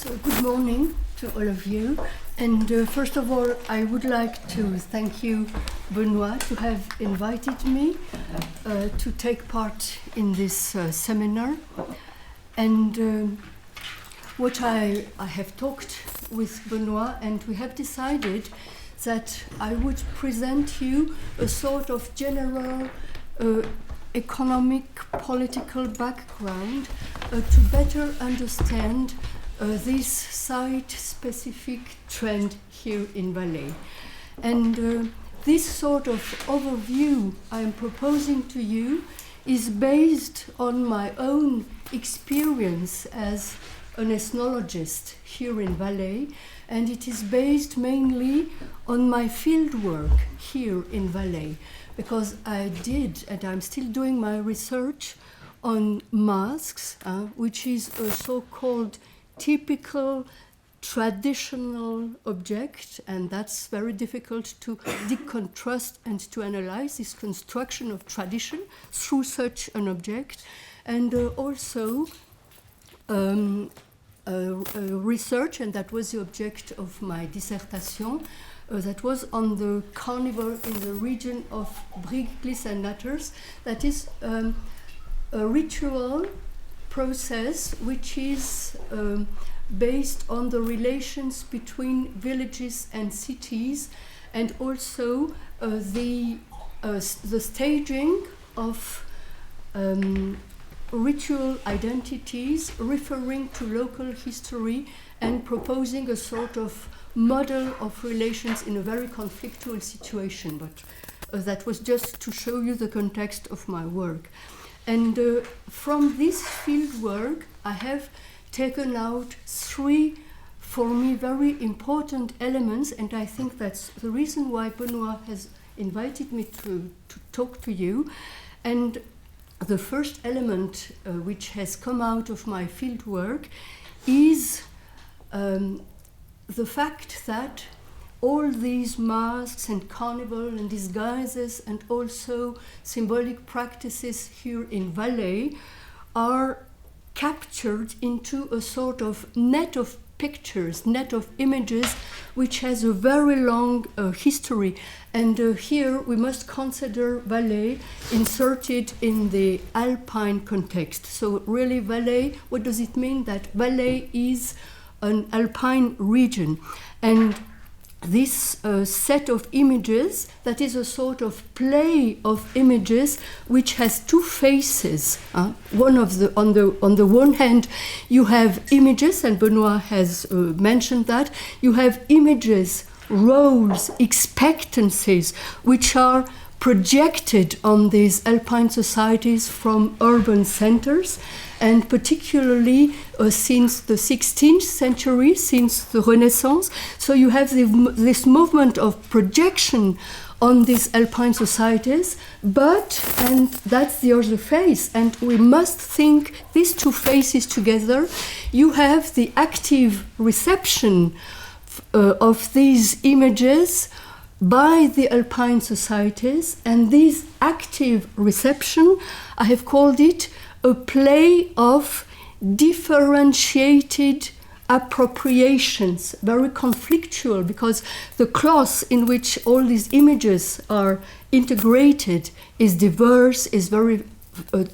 So good morning to all of you. And first of all, I would like to thank you, Benoit, to have invited me to take part in this seminar. And what I have talked with Benoit, and we have decided that I would present you a sort of general economic, political background to better understand this site-specific trend here in Valais. And this sort of overview I am proposing to you is based on my own experience as an ethnologist here in Valais, and it is based mainly on my fieldwork here in Valais, because I did, and I'm still doing my research on masks, which is a so-called typical traditional object, and that's very difficult to deconstruct and to analyze this construction of tradition through such an object, and also research, and that was the object of my dissertation, that was on the carnival in the region of Briglis and Natters. That is a ritual process which is based on the relations between villages and cities, and also the staging of ritual identities referring to local history and proposing a sort of model of relations in a very conflictual situation. But that was just to show you the context of my work. And from this field work, I have taken out three, for me, very important elements, and I think that's the reason why Benoit has invited me to talk to you. And the first element which has come out of my field work is the fact that all these masks and carnival and disguises and also symbolic practices here in Valais are captured into a sort of net of pictures, net of images, which has a very long history. And here we must consider Valais inserted in the alpine context. So really Valais, what does it mean? That Valais is an alpine region. And this set of images, that is a sort of play of images which has two faces. On the one hand, you have images, and Benoit has mentioned that, you have images, roles, expectancies, which are projected on these alpine societies from urban centers, and particularly since the 16th century, since the Renaissance. So you have this movement of projection on these alpine societies, and that's the other face, and we must think these two faces together. You have the active reception of these images by the alpine societies, and this active reception, I have called it a play of differentiated appropriations, very conflictual, because the cloth in which all these images are integrated is diverse, is very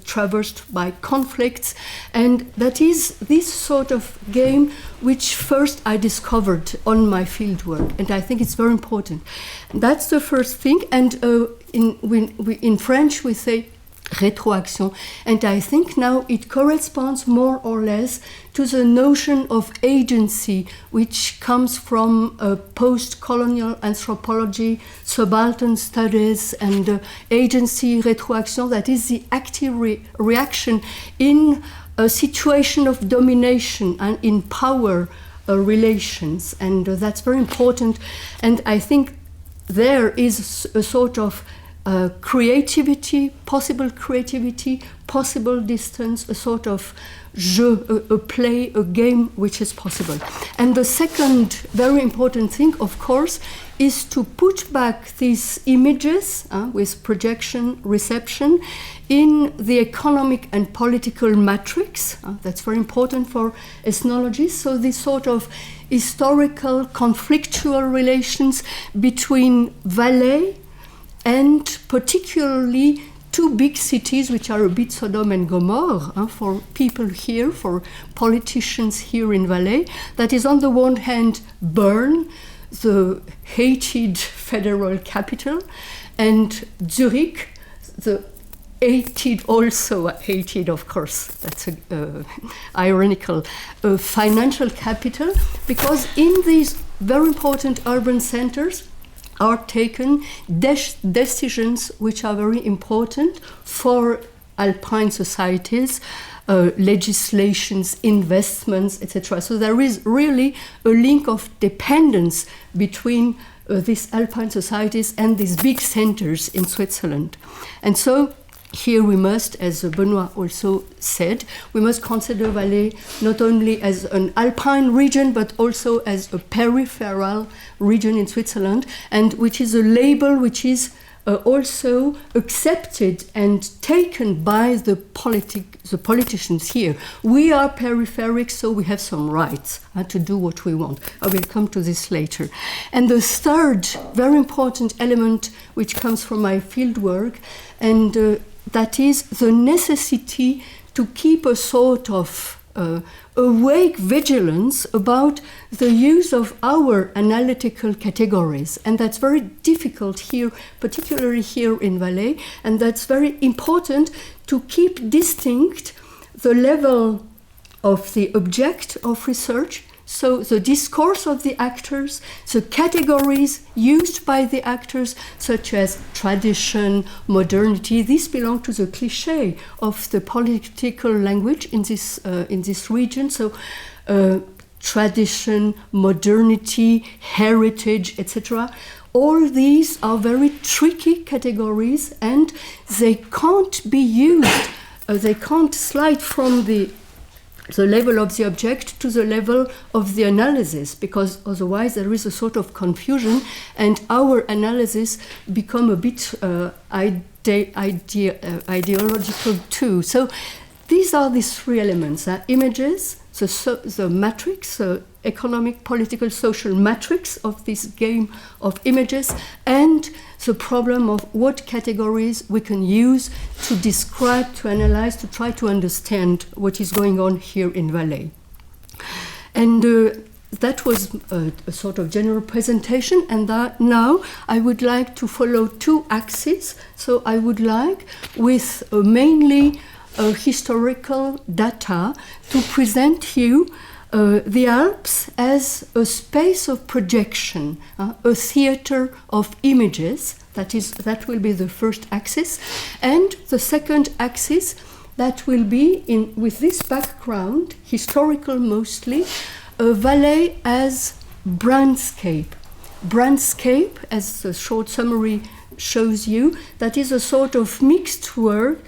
traversed by conflicts, and that is this sort of game which first I discovered on my fieldwork, and I think it's very important. That's the first thing, and in French we say rétroaction, and I think now it corresponds more or less to the notion of agency, which comes from post-colonial anthropology, subaltern studies, and agency, rétroaction, that is the active reaction in a situation of domination and in power relations, and that's very important. And I think there is a sort of creativity, possible distance, a sort of jeu, a play, a game which is possible. And the second very important thing, of course, is to put back these images with projection, reception, in the economic and political matrix. That's very important for ethnologists. So this sort of historical, conflictual relations between Valais and particularly two big cities which are a bit Sodom and Gomorrah for people here, for politicians here in Valais. That is on the one hand Bern, the hated federal capital, and Zurich, the also hated, of course, that's ironical, financial capital, because in these very important urban centers are taken decisions which are very important for alpine societies, legislations, investments, etc. So there is really a link of dependence between these alpine societies and these big centers in Switzerland. And so here we must, as Benoit also said, we must consider Valais not only as an alpine region, but also as a peripheral region in Switzerland, and which is a label which is also accepted and taken by the politicians here. We are peripheric, so we have some rights to do what we want. I will come to this later. And the third very important element which comes from my fieldwork, and that is the necessity to keep a sort of awake vigilance about the use of our analytical categories. And that's very difficult here, particularly here in Valais, and that's very important to keep distinct the level of the object of research, so the discourse of the actors, the categories used by the actors, such as tradition, modernity. These belong to the cliché of the political language in this region. So tradition, modernity, heritage, etc. All these are very tricky categories, and they can't be used. They can't slide from the level of the object to the level of the analysis, because otherwise there is a sort of confusion and our analysis become a bit ideological too. So these are these three elements: images, the matrix, the economic, political, social matrix of this game of images, and the problem of what categories we can use to describe, to analyze, to try to understand what is going on here in Valais. And that was a sort of general presentation, and now I would like to follow two axes. So I would like, with mainly historical data, to present you the Alps as a space of projection, a theater of images. That will be the first axis, and the second axis that will be with this background, historical mostly, Valais as Brandscape. Brandscape, as the short summary shows you, that is a sort of mixed word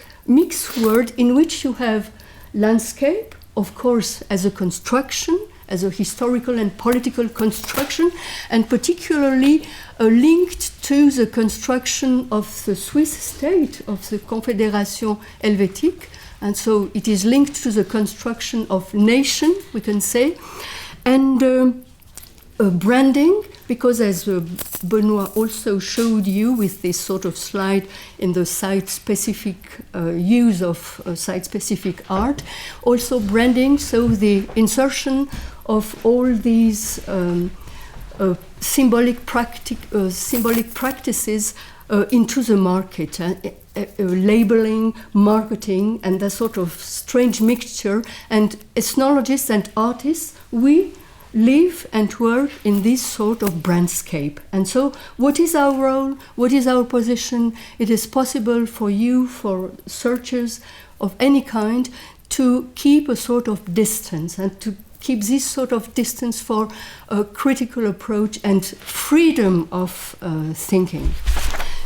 in which you have landscape, of course, as a construction, as a historical and political construction, and particularly linked to the construction of the Swiss state, of the Confédération Helvétique. And so it is linked to the construction of nation, we can say. And branding, because as Benoit also showed you with this sort of slide in the site-specific use of site-specific art, also branding, so the insertion of all these symbolic practices into the market, labeling, marketing, and that sort of strange mixture. And ethnologists and artists, we live and work in this sort of brandscape. And so what is our role? What is our position? It is possible for you, for searchers of any kind, to keep a sort of distance, and to keep this sort of distance for a critical approach and freedom of thinking.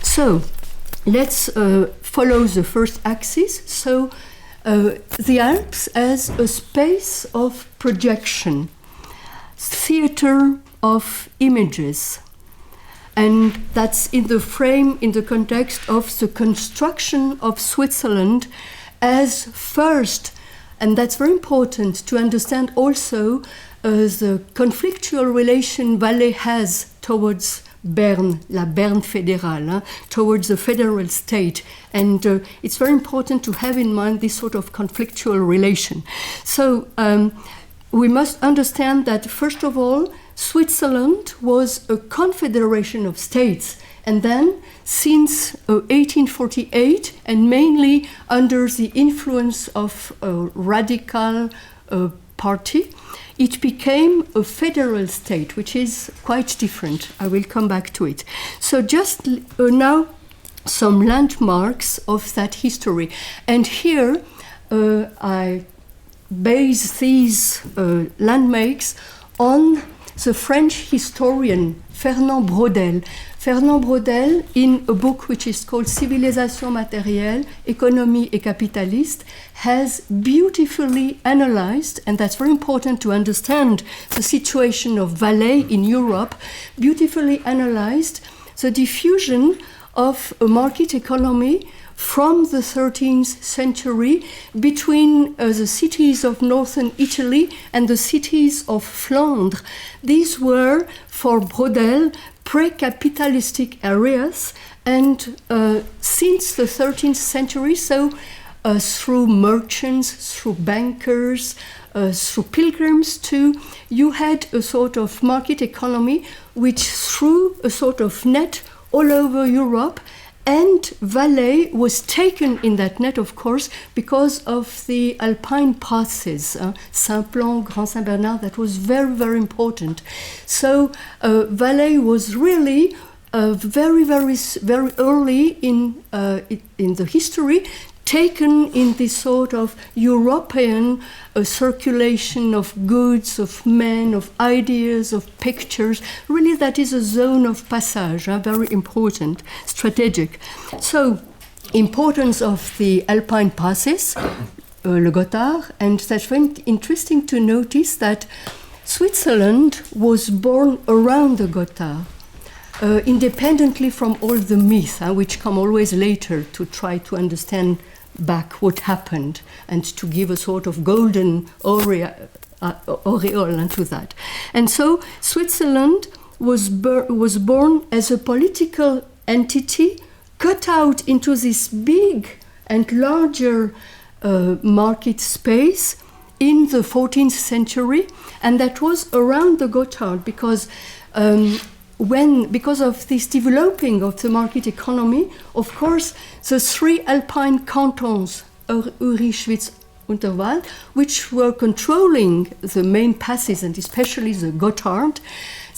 So let's follow the first axis. So the Alps as a space of projection, theater of images. And that's in the frame, in the context of the construction of Switzerland as first, and that's very important to understand also the conflictual relation Valais has towards Bern, la Berne fédérale, towards the federal state. And it's very important to have in mind this sort of conflictual relation. So we must understand that, first of all, Switzerland was a confederation of states. And then, since 1848, and mainly under the influence of a radical party, it became a federal state, which is quite different. I will come back to it. So just now, some landmarks of that history. And here, I base these landmarks on the French historian Fernand Braudel. Fernand Braudel, in a book which is called Civilisation matérielle, Économie et capitaliste, has beautifully analyzed, and that's very important to understand the situation of Valais in Europe, beautifully analyzed the diffusion of a market economy from the 13th century between the cities of northern Italy and the cities of Flandre. These were, for Braudel, pre-capitalistic areas, and since the 13th century, so through merchants, through bankers, through pilgrims too, you had a sort of market economy which threw a sort of net all over Europe. And Valais was taken in that net, of course, because of the alpine passes, Saint-Plan, Grand Saint-Bernard, that was very, very important. So Valais was really very early in the history, taken in this sort of European circulation of goods, of men, of ideas, of pictures. Really, that is a zone of passage, very important, strategic. So, importance of the alpine passes, Le Gothard, and that's very interesting to notice that Switzerland was born around the Gothard. Independently from all the myths, which come always later to try to understand back what happened and to give a sort of golden aureole to that. And so Switzerland was born as a political entity cut out into this big and larger market space in the 14th century, and that was around the Gothard because because of this developing of the market economy, of course, the three alpine cantons, Uri, Schwyz, Unterwald, which were controlling the main passes and especially the Gothard,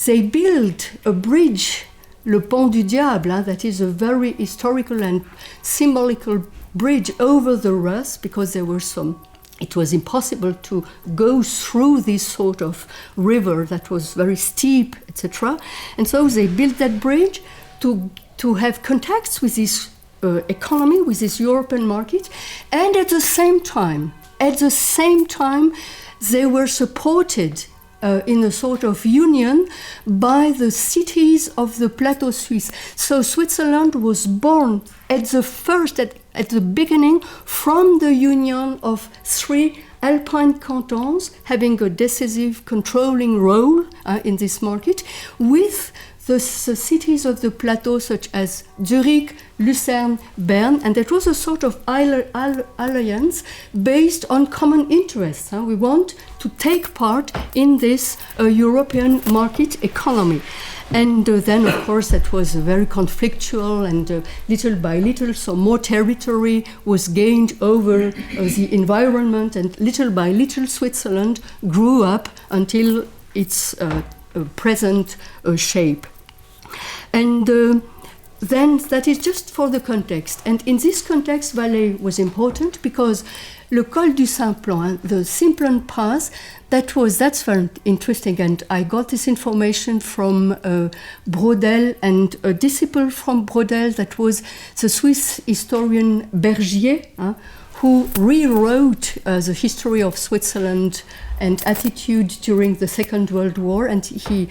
they built a bridge, Le Pont du Diable, that is a very historical and symbolical bridge over the Russ, because there were it was impossible to go through this sort of river that was very steep, etc. And so they built that bridge to have contacts with this economy, with this European market, and at the same time, they were supported in a sort of union by the cities of the Plateau Suisse. So Switzerland was born at the beginning from the union of three alpine cantons having a decisive controlling role in this market, with the cities of the plateau such as Zurich, Lucerne, Bern, and that was a sort of alliance based on common interests. We want to take part in this European market economy. And then, of course, that was very conflictual, and little by little, so more territory was gained over the environment, and little by little, Switzerland grew up until its present shape. And then that is just for the context. And in this context, Valais was important because Le Col du Saint-Plan, the Simplon Pass, that's very interesting. And I got this information from Braudel and a disciple from Braudel, that was the Swiss historian Bergier, who rewrote the history of Switzerland and attitude during the Second World War, and he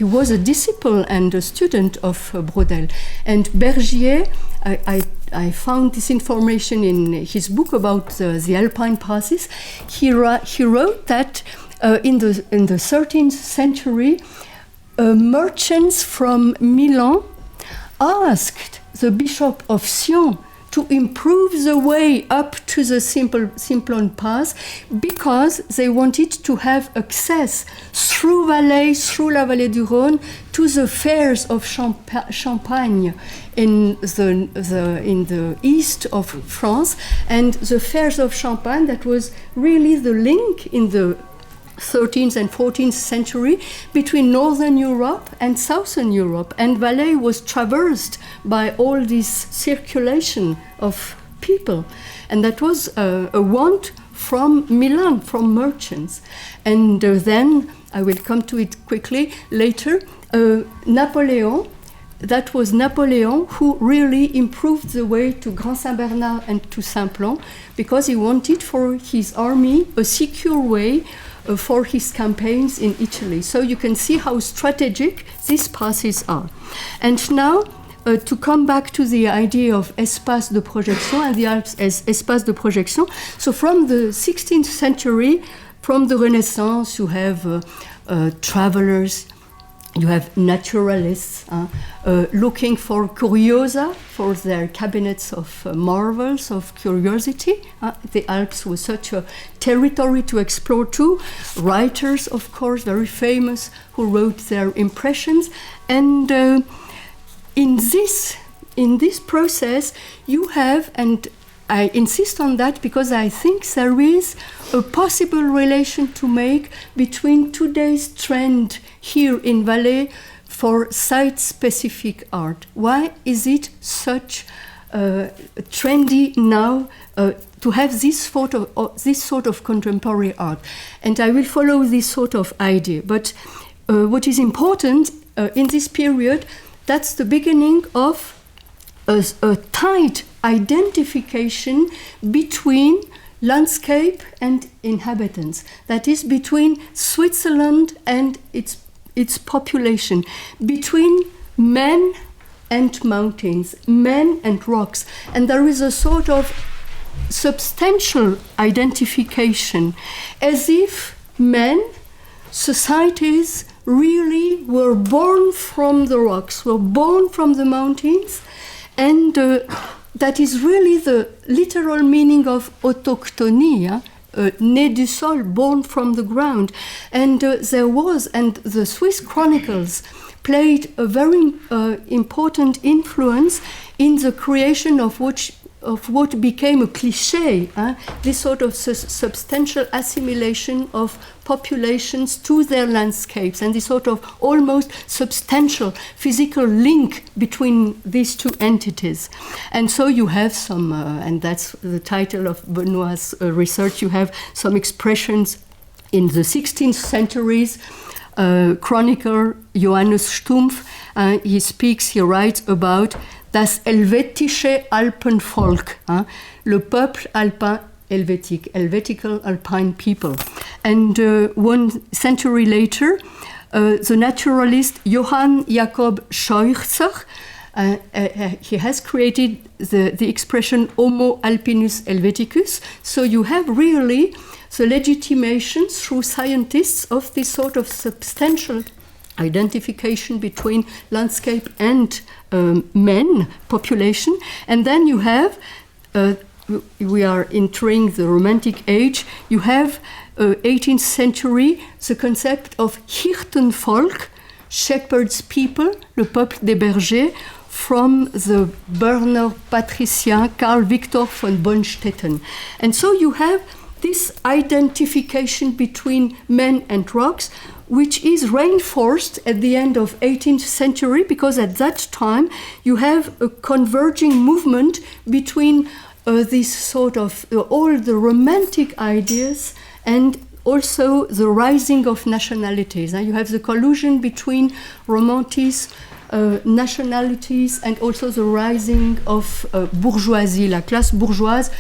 was a disciple and a student of Braudel. And Bergier, I found this information in his book about the Alpine passes. He wrote that in the 13th century, merchants from Milan asked the Bishop of Sion to improve the way up to the Simplon Pass because they wanted to have access through Valais, through la Vallée du Rhône, to the fairs of Champagne in the east of France. And the fairs of Champagne, that was really the link in the 13th and 14th century between Northern Europe and Southern Europe. And Valais was traversed by all this circulation of people. And that was a want from Milan, from merchants. And then, I will come to it quickly later, Napoleon, that was Napoleon who really improved the way to Grand Saint-Bernard and to Simplon, because he wanted for his army a secure way for his campaigns in Italy. So you can see how strategic these passes are. And now, to come back to the idea of espace de projection and the Alps as espace de projection. So from the 16th century, from the Renaissance, you have travelers, you have naturalists looking for curiosa, for their cabinets of marvels, of curiosity. The Alps was such a territory to explore too. Writers, of course, very famous, who wrote their impressions. And in this process, you have, and I insist on that because I think there is a possible relation to make between today's trend here in Valais for site-specific art. Why is it such trendy now to have this sort of contemporary art? And I will follow this sort of idea. But what is important in this period, that's the beginning of a tight identification between landscape and inhabitants. That is, between Switzerland and its population, between men and mountains, men and rocks. And there is a sort of substantial identification, as if men, societies, really were born from the rocks, were born from the mountains, and that is really the literal meaning of autochtonie, né du sol, born from the ground. And there was, and the Swiss chronicles played a very important influence in the creation of what became a cliché, this sort of substantial assimilation of populations to their landscapes, and this sort of almost substantial physical link between these two entities. And so you have some, and that's the title of Benoit's research, you have some expressions in the 16th centuries. Chronicler Johannes Stumpf, he writes about das helvetische Alpenvolk, le peuple alpin helvétique, helvetical alpine people. And 1 century later, the naturalist Johann Jakob Scheuchzer, he has created the expression Homo alpinus helveticus. So you have really the legitimation through scientists of this sort of substantial identification between landscape and men, population. And then you have, we are entering the Romantic age, you have 18th century, the concept of Hirtenvolk, shepherd's people, le peuple des bergers, from the Berner patrician Karl Victor von Bonstetten. And so you have this identification between men and rocks, which is reinforced at the end of 18th century, because at that time you have a converging movement between this sort of all the romantic ideas and also the rising of nationalities. You have the collusion between romantics, nationalities, and also the rising of bourgeoisie, la classe bourgeoise,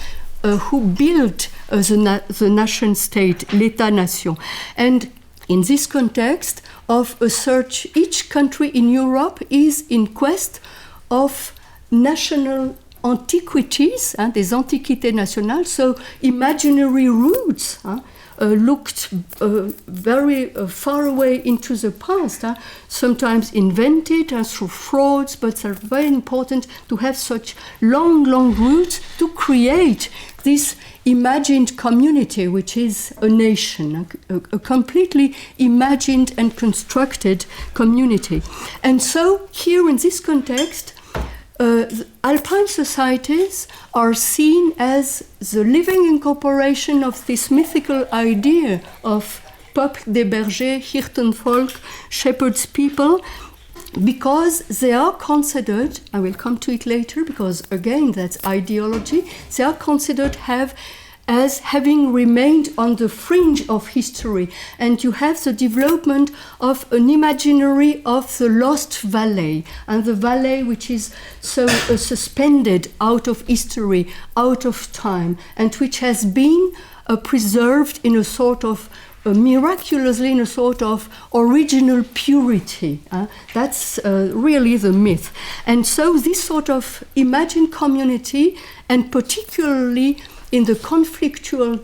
who built the nation state, l'État-nation. And in this context of a search, each country in Europe is in quest of national antiquities, des antiquités nationales, so imaginary roots, looked very far away into the past, sometimes invented through frauds, but it's very important to have such long roots to create this imagined community, which is a nation, a completely imagined and constructed community. And so here in this context, Alpine societies are seen as the living incorporation of this mythical idea of peuple des bergers, Hirtenvolk, shepherds people, because they are considered, I will come to it later, because again that's ideology, they are considered as having remained on the fringe of history. And you have the development of an imaginary of the lost Valais, and the Valais which is so suspended out of history, out of time, and which has been preserved in a sort of miraculously in a sort of original purity. That's really the myth. And so this sort of imagined community, and particularly in the conflictual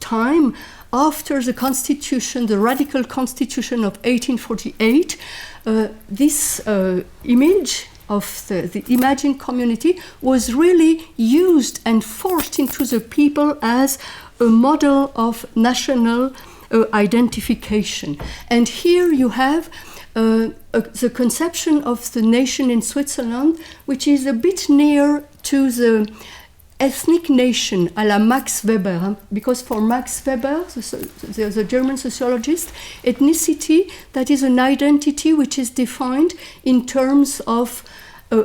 time after the constitution, the radical constitution of 1848, this image of the imagined community was really used and forced into the people as a model of national identification. And here you have the conception of the nation in Switzerland, which is a bit near to the ethnic nation à la Max Weber, because for Max Weber, the German sociologist, ethnicity, that is an identity which is defined in terms of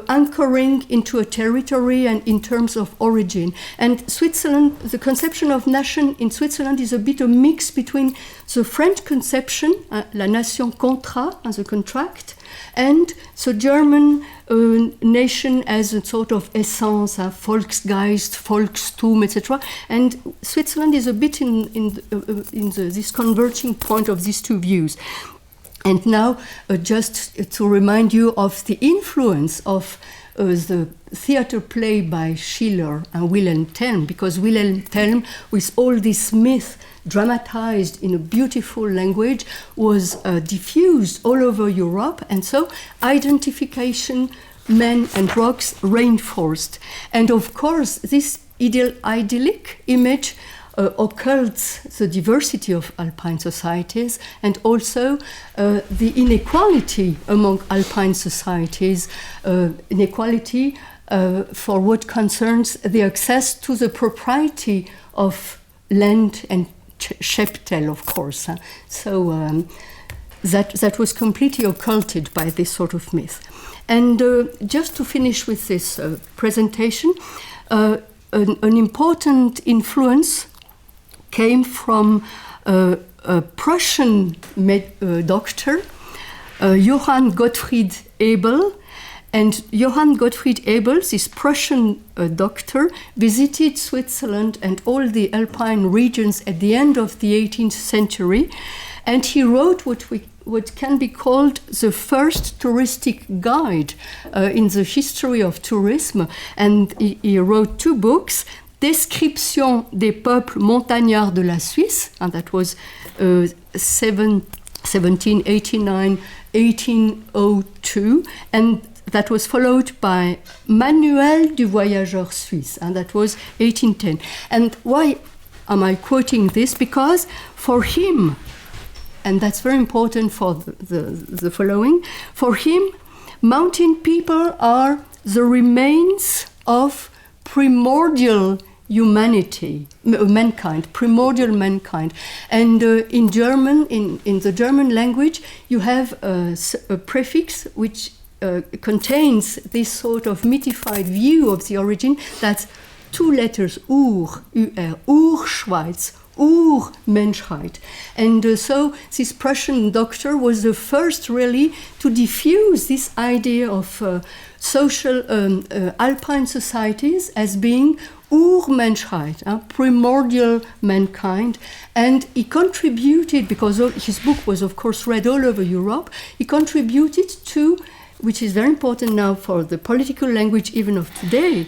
anchoring into a territory and in terms of origin. And Switzerland, the conception of nation in Switzerland is a bit a mix between the French conception, la nation contrat, as a contract, and the German nation as a sort of essence, Volksgeist, Volkstum, etc. And Switzerland is a bit in this converging point of these two views. And now, just to remind you of the influence of the theater play by Schiller and Wilhelm Tell, because Wilhelm Tell, with all this myth dramatized in a beautiful language, was diffused all over Europe, and so identification, men and rocks reinforced. And of course, this idyllic image occults the diversity of Alpine societies, and also the inequality among Alpine societies, inequality for what concerns the access to the propriety of land and cheptel, of course. So that was completely occulted by this sort of myth. And just to finish with this presentation, an important influence came from a Prussian doctor, Johann Gottfried Abel. And Johann Gottfried Abel, this Prussian doctor, visited Switzerland and all the Alpine regions at the end of the 18th century. And he wrote what can be called the first touristic guide in the history of tourism. And he wrote two books, Description des peuples montagnards de la Suisse, and that was 1789, 1802, and that was followed by Manuel du voyageur suisse, and that was 1810. And why am I quoting this? Because for him, and that's very important for the following, for him, mountain people are the remains of primordial humanity, mankind, primordial mankind. And in German, in the German language, you have a prefix which contains this sort of mythified view of the origin. That's two letters, Ur, U-R, Ur-Schweiz, Urmenschheit. And so this Prussian doctor was the first really to diffuse this idea of social alpine societies as being Urmenschheit, primordial mankind, and he contributed, because his book was of course read all over Europe, he contributed to, which is very important now for the political language even of today,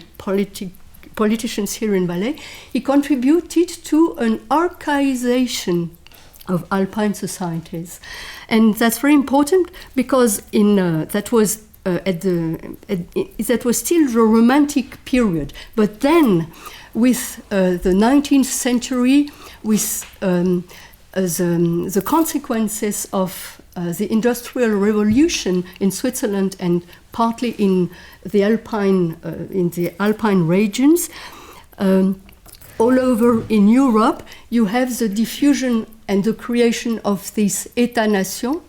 politicians here in Valais, he contributed to an archaization of alpine societies. And that's very important because that was still the Romantic period. But then, with the 19th century, with the consequences of the Industrial Revolution in Switzerland and partly in the Alpine regions, all over in Europe, you have the diffusion and the creation of this État-nation,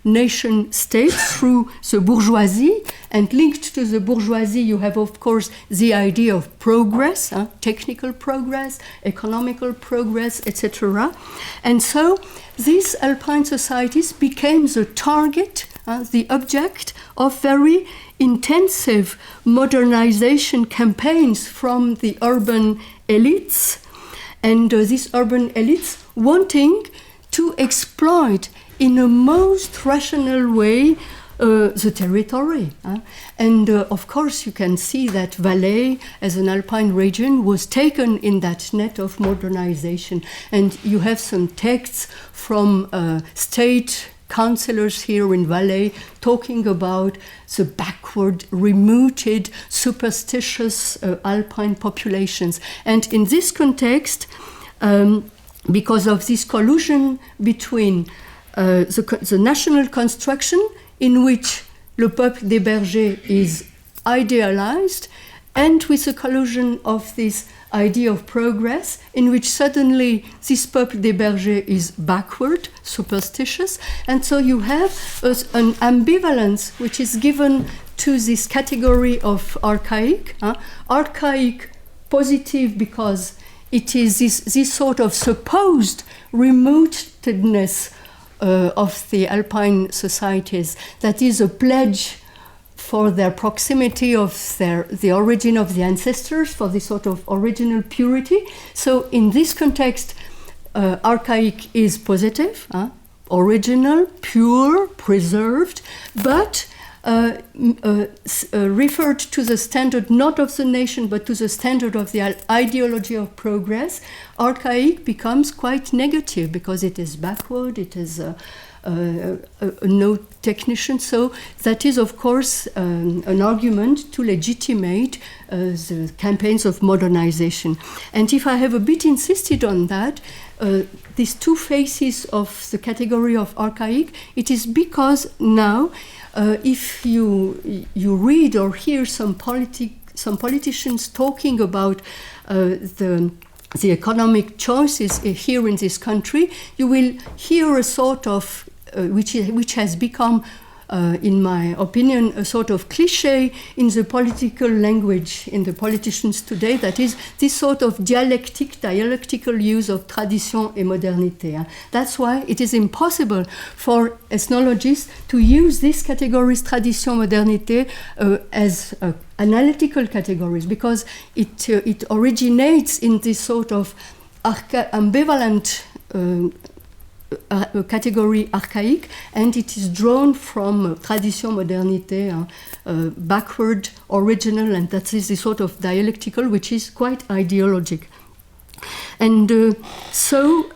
nation state, through the bourgeoisie. And linked to the bourgeoisie, you have, of course, the idea of progress, technical progress, economical progress, etc. And so these alpine societies became the target, the object of very intensive modernization campaigns from the urban elites. And these urban elites wanting to exploit in a most rational way the territory. And of course you can see that Valais as an alpine region was taken in that net of modernization. And you have some texts from state councillors here in Valais talking about the backward, remoted, superstitious alpine populations. And in this context, because of this collusion between the national construction in which le peuple des bergers is idealized, and with the collusion of this idea of progress in which suddenly this peuple des bergers is backward, superstitious, and so you have an ambivalence which is given to this category of archaic, archaic positive because it is this sort of supposed remotedness of the alpine societies that is a pledge for their proximity of the origin of the ancestors, for this sort of original purity. So in this context, archaic is positive, original, pure, preserved, but referred to the standard not of the nation but to the standard of the ideology of progress. Archaic becomes quite negative because it is backward, it is no technician. So that is of course an argument to legitimate the campaigns of modernization. And if I have a bit insisted on that, these two faces of the category of archaic, it is because now if you read or hear some politicians talking about the economic choices here in this country, you will hear a sort of which has become, in my opinion, a sort of cliché in the political language, in the politicians today, that is this sort of dialectical use of tradition et modernité. That's why it is impossible for ethnologists to use these categories, tradition, modernité, as analytical categories, because it originates in this sort of ambivalent category archaic, and it is drawn from tradition, modernité, backward, original, and that is the sort of dialectical which is quite ideologic. And so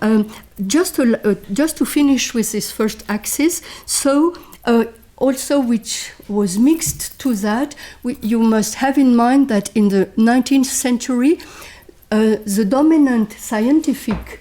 just to finish with this first axis, so also which was mixed to that, you must have in mind that in the 19th century the dominant scientific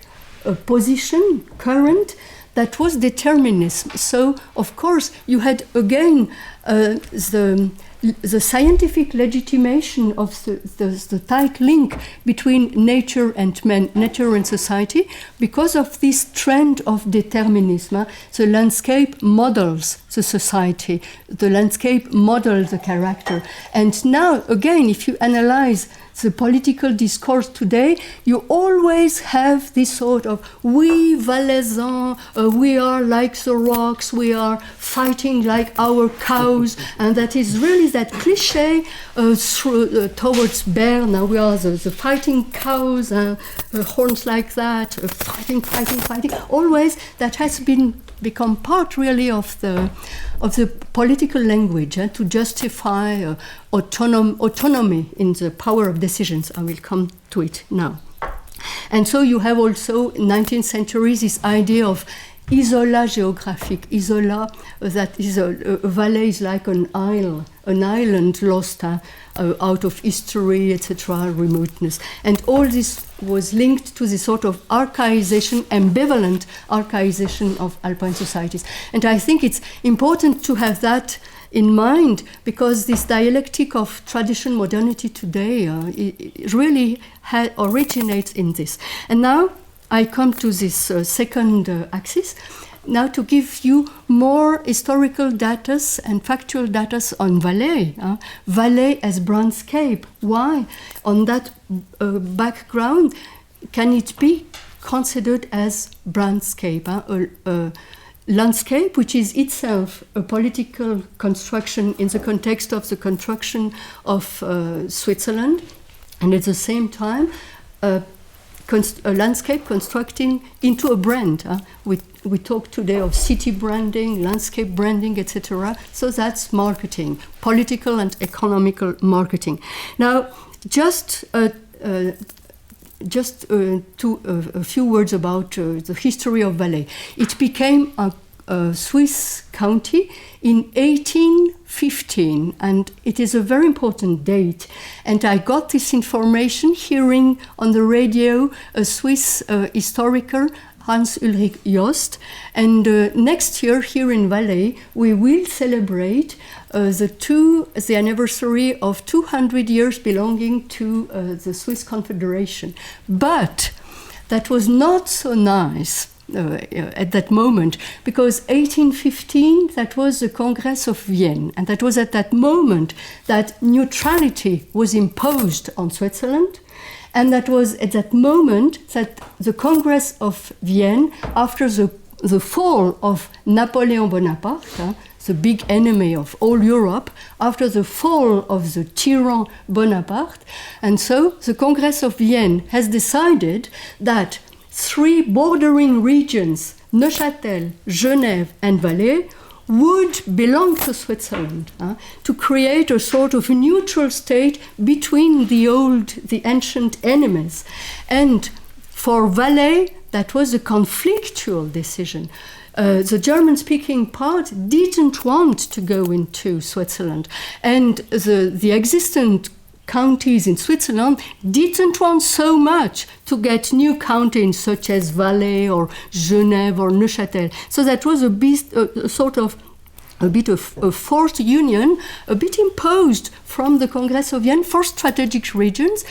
position, current, that was determinism. So, of course, you had again the scientific legitimation of the tight link between nature and man, nature and society, because of this trend of determinism. The landscape models the society. The landscape models the character. And now, again, if you analyze the political discourse today, you always have this sort of, we Valaisans, we are like the rocks, we are fighting like our cows, and that is really that cliche towards Bern. Now we are the fighting cows, horns like that, fighting. Always that has become part really of the political language to justify autonomy in the power of decisions. I will come to it now. And so you have also in 19th century this idea of isola géographique. Isola, that is a valley is like an island lost out of history, etc., remoteness. And all this was linked to the sort of archaization, ambivalent archaization of alpine societies. And I think it's important to have that in mind, because this dialectic of tradition modernity today it really originates in this. And now I come to this second axis, now to give you more historical data and factual data on Valais. Valais as Brandscape. Why? On that background, can it be considered as Brandscape? A landscape which is itself a political construction in the context of the construction of Switzerland, and at the same time a landscape constructing into a brand. We talk today of city branding, landscape branding, etc. So that's marketing, political and economical marketing. Now, just a few words about the history of Valais. It became a Swiss county in 1815, and it is a very important date. And I got this information hearing on the radio a Swiss historiker, Hans-Ulrich Jost. And next year here in Valais, we will celebrate the anniversary of 200 years belonging to the Swiss Confederation. But that was not so nice at that moment, because 1815, that was the Congress of Vienne, and that was at that moment that neutrality was imposed on Switzerland. And that was at that moment that the Congress of Vienne, after the fall of Napoleon Bonaparte, the big enemy of all Europe, after the fall of the tyrant Bonaparte, and so the Congress of Vienne has decided that three bordering regions, Neuchâtel, Genève, and Valais, would belong to Switzerland, to create a sort of neutral state between the ancient enemies. And for Valais, that was a conflictual decision. The German-speaking part didn't want to go into Switzerland, and the existent counties in Switzerland didn't want so much to get new counties such as Valais or Genève or Neuchâtel. So that was a bit of a forced union, a bit imposed from the Congress of Vienne for strategic reasons,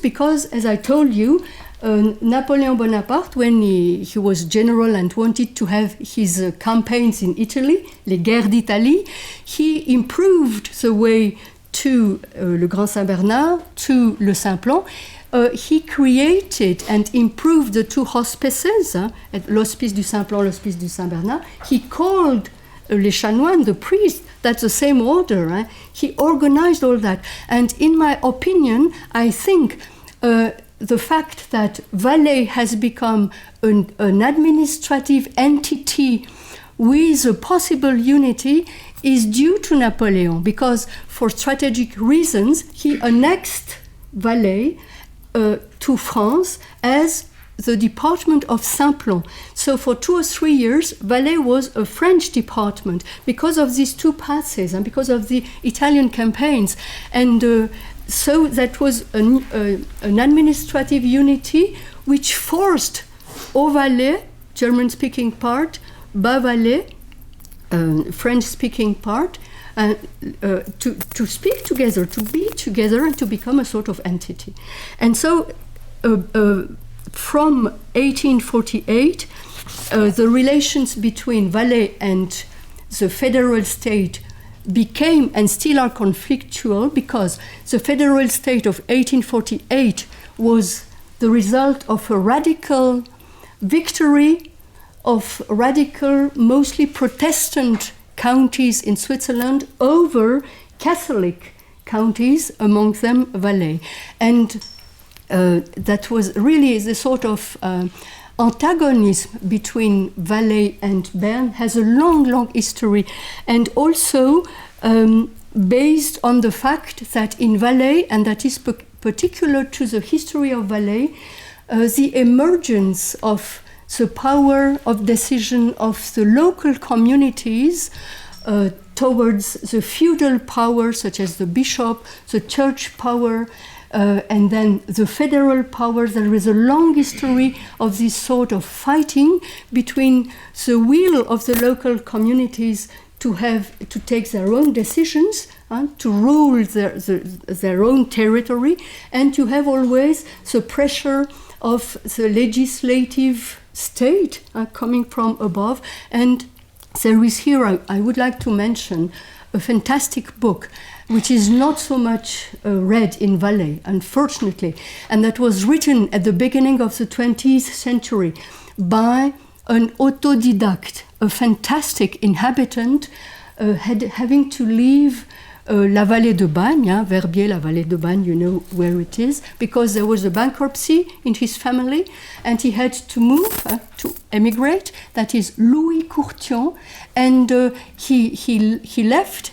because, as I told you, Napoleon Bonaparte, when he was general and wanted to have his campaigns in Italy, les guerres d'Italie, he improved the way to le Grand Saint-Bernard, to le Simplon. He created and improved the two hospices, l'Hospice du Simplon, l'Hospice du Saint-Bernard. He called les chanoines, the priests, that's the same order. He organized all that. And in my opinion, I think the fact that Valais has become an administrative entity with a possible unity is due to Napoleon, because for strategic reasons, he annexed Valais to France as the department of Simplon. So for 2 or 3 years, Valais was a French department because of these two passes and because of the Italian campaigns. And so that was an administrative unity which forced au Valais, German-speaking part, bas Valais, French-speaking part, to speak together, to be together, and to become a sort of entity. And so from 1848, the relations between Valais and the federal state became and still are conflictual, because the federal state of 1848 was the result of a radical victory of radical, mostly Protestant counties in Switzerland over Catholic counties, among them Valais. And that was really the sort of antagonism between Valais and Bern has a long, long history, and also based on the fact that in Valais, and that is particular to the history of Valais, the emergence of the power of decision of the local communities towards the feudal power, such as the bishop, the church power, and then the federal power. There is a long history of this sort of fighting between the will of the local communities to take their own decisions, to rule their own territory, and to have always the pressure of the legislative state coming from above. And there is here, I would like to mention a fantastic book which is not so much read in Valais, unfortunately, and that was written at the beginning of the 20th century by an autodidact, a fantastic inhabitant having to leave La Vallée de Bagne, Verbier, La Vallée de Bagne, you know where it is, because there was a bankruptcy in his family and he had to move, to emigrate. That is Louis Courtion, and he left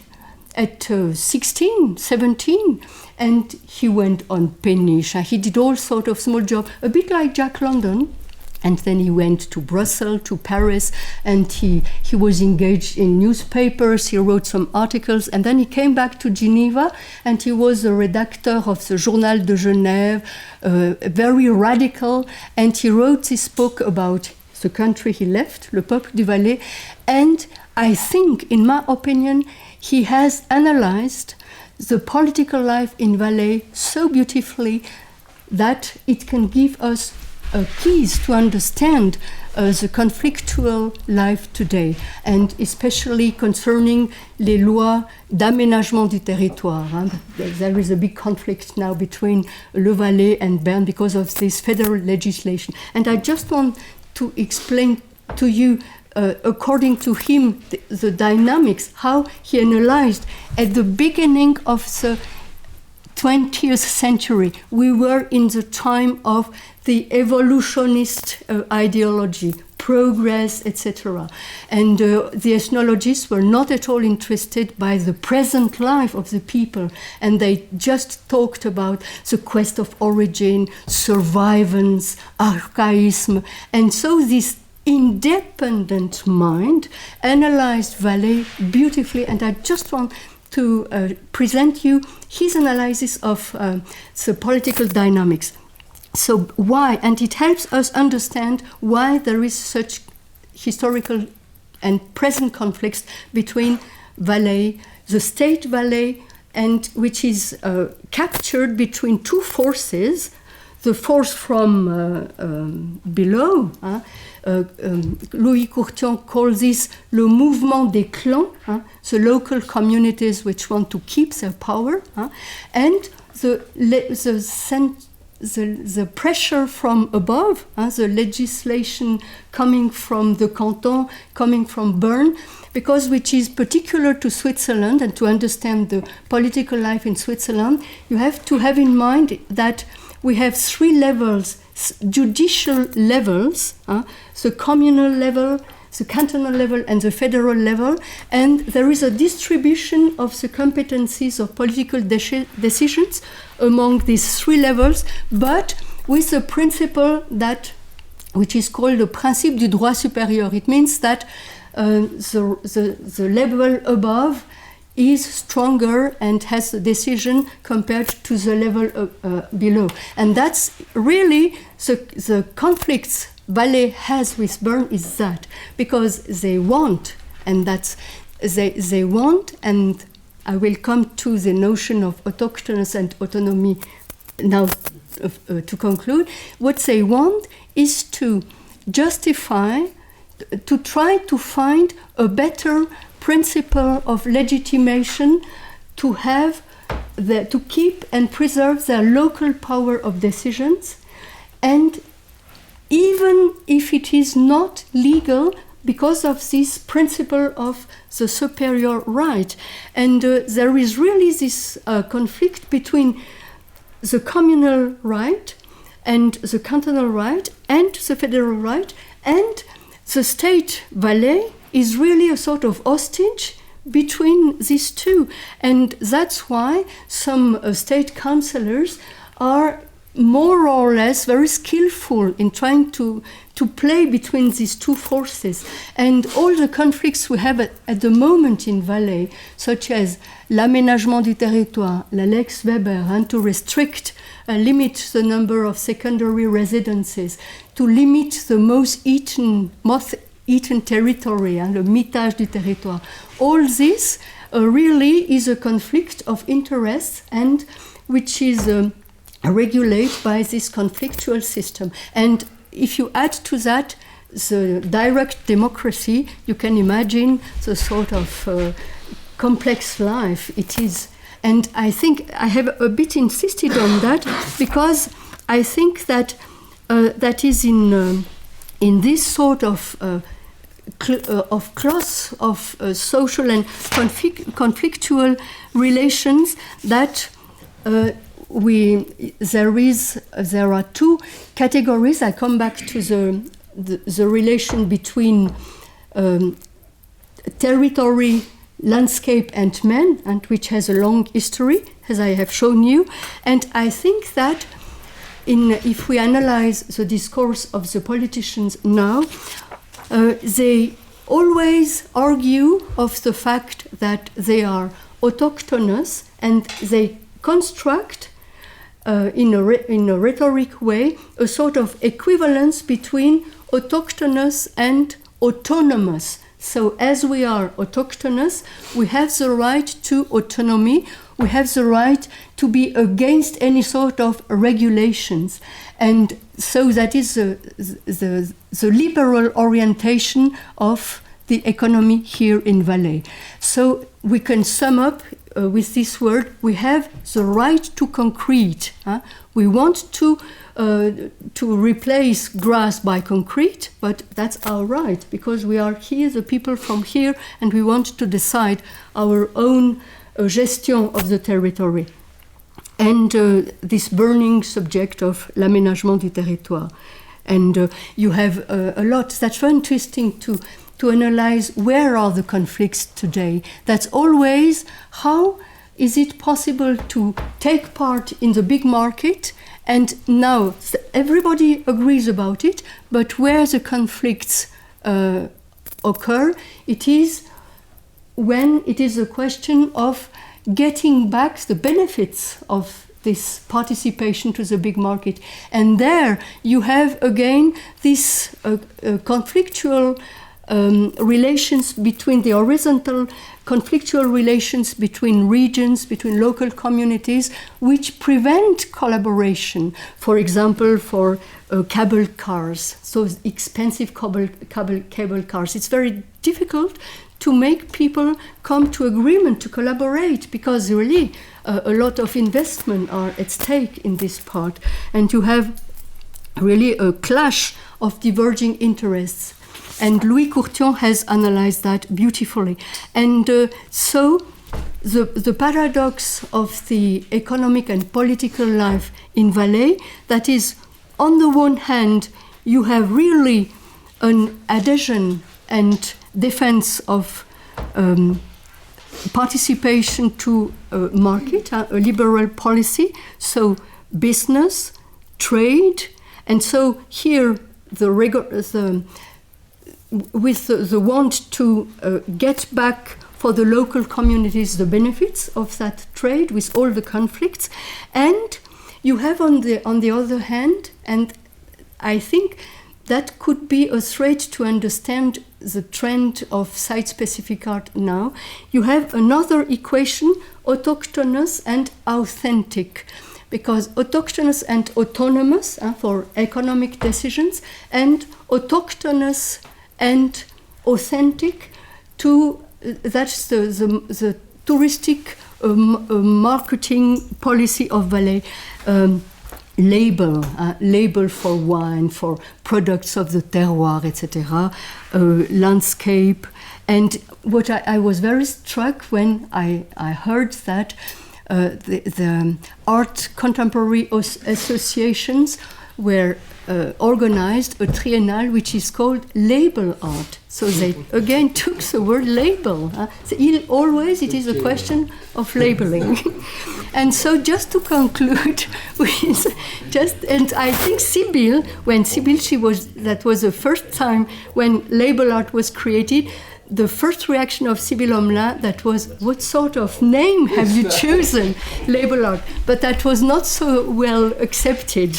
at 16, 17, and he went on Péniche. He did all sorts of small jobs, a bit like Jack London. And then he went to Brussels, to Paris, and he was engaged in newspapers, he wrote some articles, and then he came back to Geneva, and he was a redactor of the Journal de Genève, very radical, and he wrote this book about the country he left, Le Peuple du Valais, and I think, in my opinion, he has analyzed the political life in Valais so beautifully that it can give us keys to understand the conflictual life today, and especially concerning les lois d'aménagement du territoire. There is a big conflict now between Le Valais and Bern because of this federal legislation. And I just want to explain to you, according to him, the dynamics, how he analyzed at the beginning of the 20th century. We were in the time of the evolutionist ideology, progress, etc. And the ethnologists were not at all interested by the present life of the people, and they just talked about the quest of origin, survivance, archaism. And so this independent mind analyzed Valais beautifully, and I just want to present you his analysis of the political dynamics. So why, and it helps us understand why there is such historical and present conflicts between Valais, the state Valais, and which is captured between two forces, the force from below. Louis Courtion calls this le mouvement des clans, the local communities which want to keep their power, and the pressure from above, the legislation coming from the canton, coming from Bern, because which is particular to Switzerland, and to understand the political life in Switzerland, you have to have in mind that we have three levels, judicial levels, the communal level, the cantonal level, and the federal level, and there is a distribution of the competencies of political decisions among these three levels, but with a principle that, which is called the principe du droit supérieur. It means that the level above is stronger and has a decision compared to the level below. And that's really the conflicts Valais has with Bern is that, because they want, and that's they want, and I will come to the notion of autochthonous and autonomy now to conclude. What they want is to justify, to try to find a better principle of legitimation to have to keep and preserve their local power of decisions, and even if it is not legal, because of this principle of the superior right. And there is really this conflict between the communal right and the cantonal right and the federal right, and the state Valais is really a sort of hostage between these two. And that's why some state councillors are more or less very skillful in trying to play between these two forces. And all the conflicts we have at the moment in Valais, such as l'aménagement du territoire, la Lex Weber, and to restrict and limit the number of secondary residences, to limit the moth-eaten territory, and le mitage du territoire. All this really is a conflict of interests, and which is regulated by this conflictual system. And if you add to that the direct democracy, you can imagine the sort of complex life it is. And I think I have a bit insisted on that because I think that that is in this sort of class of social and conflictual relations that there are two categories. I come back to the relation between territory, landscape, and men, and which has a long history, as I have shown you. And I think that if we analyze the discourse of the politicians now, they always argue of the fact that they are autochthonous, and they construct in a rhetoric way a sort of equivalence between autochthonous and autonomous. So as we are autochthonous, we have the right to autonomy, we have the right to be against any sort of regulations. And so that is the liberal orientation of the economy here in Valais. So we can sum up with this word: we have the right to concrete. We want to replace grass by concrete, but that's our right, because we are here, the people from here, and we want to decide our own gestion of the territory. And this burning subject of l'aménagement du territoire. And you have a lot. That's very interesting to analyze where are the conflicts today. That's always how is it possible to take part in the big market, and now everybody agrees about it, but where the conflicts occur, it is when it is a question of getting back the benefits of this participation to the big market. And there you have again this conflictual relations between the horizontal, conflictual relations between regions, between local communities, which prevent collaboration. For example, for cable cars, so expensive cable cars. It's very difficult to make people come to agreement to collaborate, because really a lot of investment are at stake in this part. And you have really a clash of diverging interests. And Louis Courtion has analyzed that beautifully. And so the paradox of the economic and political life in Valais, that is, on the one hand, you have really an adhesion and defense of participation to a market, a liberal policy, so business, trade, and so here with the want to get back for the local communities the benefits of that trade with all the conflicts. And you have on the other hand, and I think that could be a threat to understand the trend of site-specific art now, you have another equation, autochthonous and authentic. Because autochthonous and autonomous for economic decisions, and autochthonous and authentic to that's the touristic marketing policy of Valais. Label for wine, for products of the terroir, etc., landscape. And what I was very struck when I heard that the art contemporary associations were organized a triennale which is called label art. So they again took the word label. So always it is a question of labeling. And so just to conclude with and I think Sibylle, that was the first time when label art was created, the first reaction of Sibylle Homelin, that was, what sort of name have you chosen, label art? But that was not so well accepted,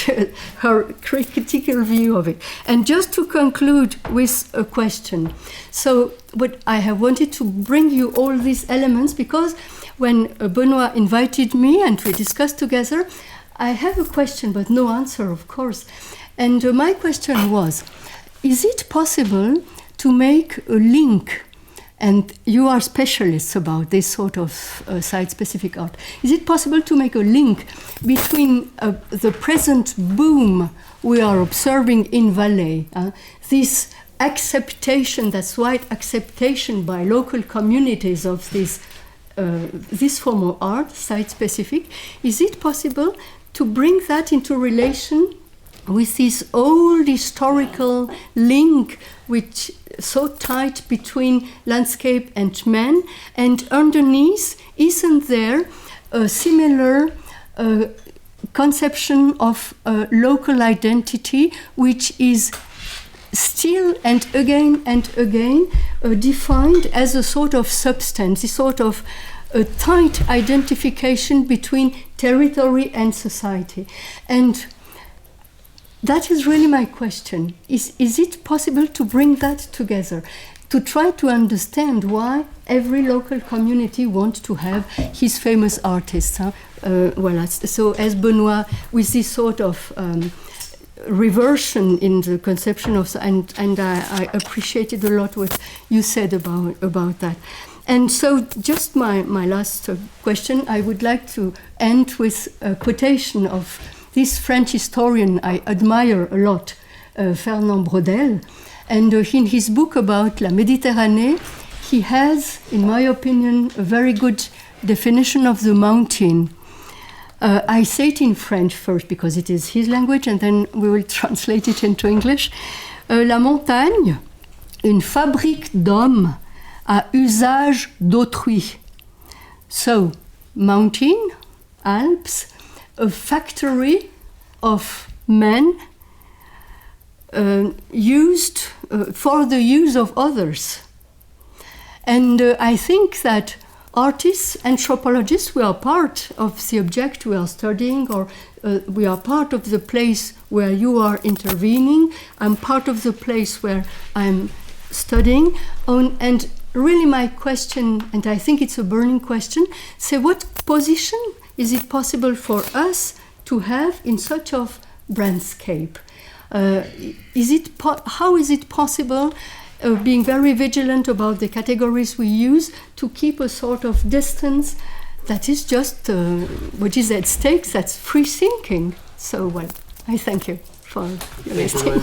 her critical view of it. And just to conclude with a question. So, but I have wanted to bring you all these elements because when Benoit invited me and we discussed together, I have a question, but no answer, of course. And my question was, is it possible to make a link, and you are specialists about this sort of site-specific art, is it possible to make a link between the present boom we are observing in Valais, this acceptation, that's wide acceptation by local communities of this form of art, site-specific, is it possible to bring that into relation with this old historical link which so tight between landscape and man, and underneath, isn't there a similar conception of local identity which is still and again defined as a sort of substance, a sort of a tight identification between territory and society? And that is really my question. Is it possible to bring that together, to try to understand why every local community wants to have his famous artists? So as Benoit, with this sort of reversion in the conception of, and I appreciated a lot what you said about that. And so just my last question, I would like to end with a quotation of this French historian I admire a lot, Fernand Braudel. And in his book about La Méditerranée, he has, in my opinion, a very good definition of the mountain. I say it in French first because it is his language, and then we will translate it into English. La montagne, une fabrique d'hommes à usage d'autrui. So, mountain, Alps, a factory of men used for the use of others. And I think that artists, anthropologists, we are part of the object we are studying, or we are part of the place where you are intervening. I'm part of the place where I'm studying. And really my question, and I think it's a burning question, say what position is it possible for us to have in such of brandscape? How is it possible, being very vigilant about the categories we use, to keep a sort of distance that is just what is at stake, that's free thinking? So, well, I thank you for your listening.